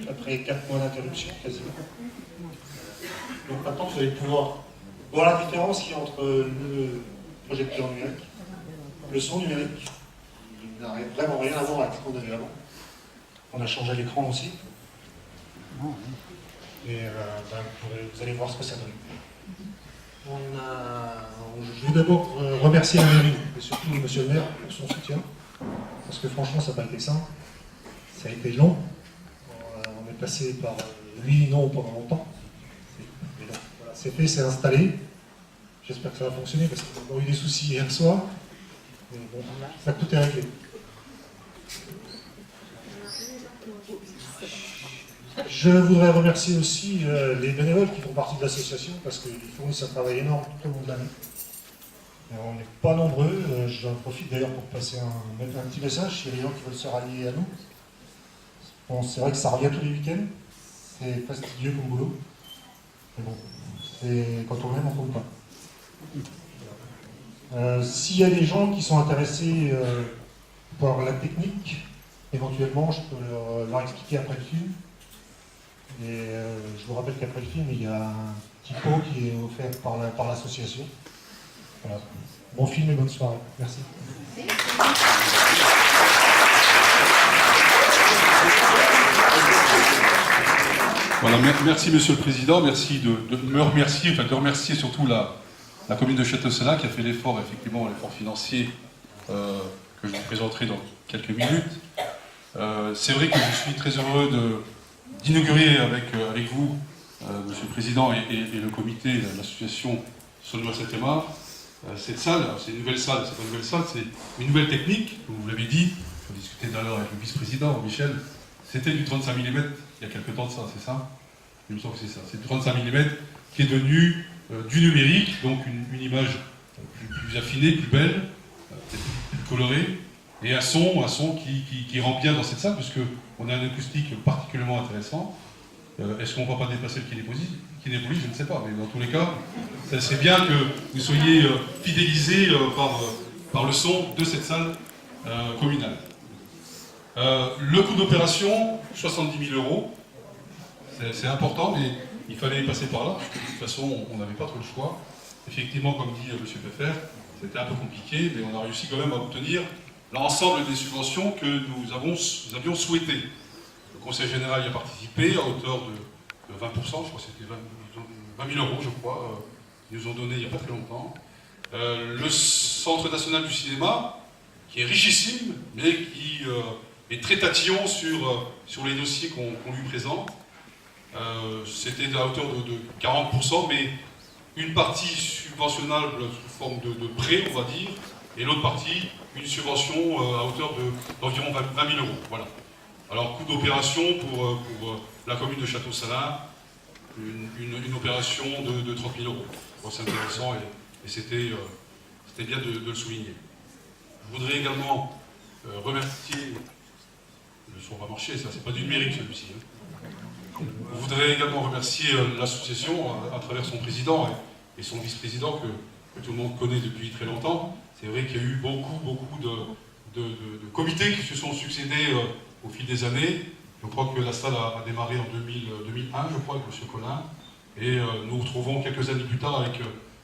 après 4 mois d'interruption quasiment. Donc maintenant, vous allez pouvoir voir la différence qu'il y a entre le projecteur numérique, le son numérique, il n'a vraiment rien à voir avec ce qu'on avait avant. On a changé l'écran aussi. Et vous allez voir ce que ça donne. Je veux d'abord remercier la mairie, et surtout monsieur le maire, pour son soutien. Parce que franchement, ça n'a pas été simple. Ça a été long. On est passé par oui, non pendant longtemps. Mais non, voilà, c'est fait, c'est installé. J'espère que ça va fonctionner parce qu'on a eu des soucis hier soir. Mais bon, ça, tout est réglé. Je voudrais remercier aussi les bénévoles qui font partie de l'association parce qu'ils fournissent un travail énorme tout au long de l'année. On n'est pas nombreux, j'en profite d'ailleurs pour mettre un petit message s'il y a des gens qui veulent se rallier à nous. Bon, c'est vrai que ça revient tous les week-ends, c'est fastidieux comme boulot, mais bon, quand on aime, on ne compte pas. S'il y a des gens qui sont intéressés par la technique, éventuellement je peux leur expliquer après le film. Et je vous rappelle qu'après le film, il y a un petit pot qui est offert par l'association. Voilà. Bon film et bonne soirée. Merci. Voilà, merci Monsieur le Président, merci de me remercier, enfin de remercier surtout la commune de Château-Salins qui a fait l'effort, effectivement, l'effort financier que je vous présenterai dans quelques minutes. C'est vrai que je suis très heureux d'inaugurer avec vous, Monsieur le Président, et le comité, l'association Saulnois Saint-Aimar, cette salle. C'est une nouvelle salle, c'est pas une nouvelle salle, c'est une nouvelle technique, vous l'avez dit, on discutait tout à l'heure avec le vice-président, Michel, c'était du 35 mm, il y a quelques temps de ça, c'est ça? Il me semble que c'est ça, c'est du 35 mm qui est devenu du numérique, donc une image plus affinée, plus belle, plus colorée, et un son qui rend bien dans cette salle, puisqu'on a un acoustique particulièrement intéressant. Est-ce qu'on ne va pas dépasser le kinépolis? Je ne sais pas, mais dans tous les cas, ça serait bien que vous soyez fidélisés par le son de cette salle communale. Le coût d'opération, 70 000 €. C'est important, mais il fallait passer par là. De toute façon, on n'avait pas trop le choix. Effectivement, comme dit M. Pfeffer, c'était un peu compliqué, mais on a réussi quand même à obtenir l'ensemble des subventions que nous avions souhaitées. Le Conseil général y a participé à hauteur de 20%, je crois que c'était 20 000 €, je crois, qu'ils nous ont donné il n'y a pas très longtemps. Le Centre national du cinéma, qui est richissime, mais qui est très tatillon sur les dossiers qu'on lui présente. C'était à hauteur de 40%, mais une partie subventionnable sous forme de prêt, on va dire, et l'autre partie, une subvention à hauteur d'environ 20 000 €. Voilà. Alors, coût d'opération pour la commune de Château-Salins, une opération de 30 000 €. Bon, c'est intéressant et c'était bien de le souligner. Je voudrais également remercier... Le son va marcher, ça, c'est pas du numérique celui-ci. Je voudrais également remercier l'association à travers son président et son vice-président que tout le monde connaît depuis très longtemps. C'est vrai qu'il y a eu beaucoup de comités qui se sont succédés au fil des années. Je crois que la salle a démarré en 2001, je crois, avec M. Collin. Et nous retrouvons quelques années plus tard avec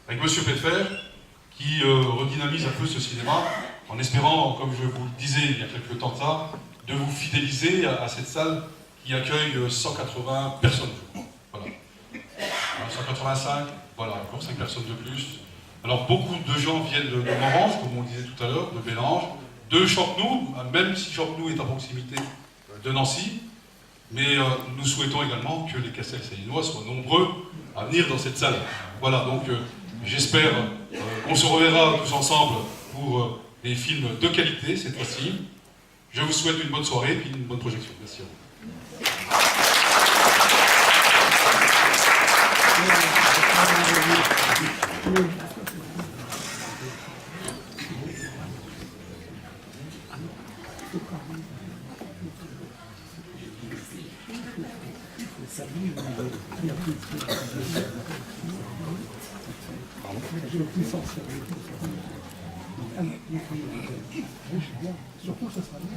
M. Pfeffer, qui redynamise un peu ce cinéma, en espérant, comme je vous le disais il y a quelques temps de ça, de vous fidéliser à cette salle qui accueille 180 personnes, je crois. Voilà. 185, voilà, encore 5 personnes de plus. Alors beaucoup de gens viennent de Morange, comme on le disait tout à l'heure, de Bélange, de Champenoux, même si Champenoux est à proximité de Nancy. Mais nous souhaitons également que les Castelsaïnois soient nombreux à venir dans cette salle. Voilà, donc j'espère qu'on se reverra tous ensemble pour des films de qualité cette fois-ci. Je vous souhaite une bonne soirée et une bonne projection. Merci à vous. Surtout, ça sera bien.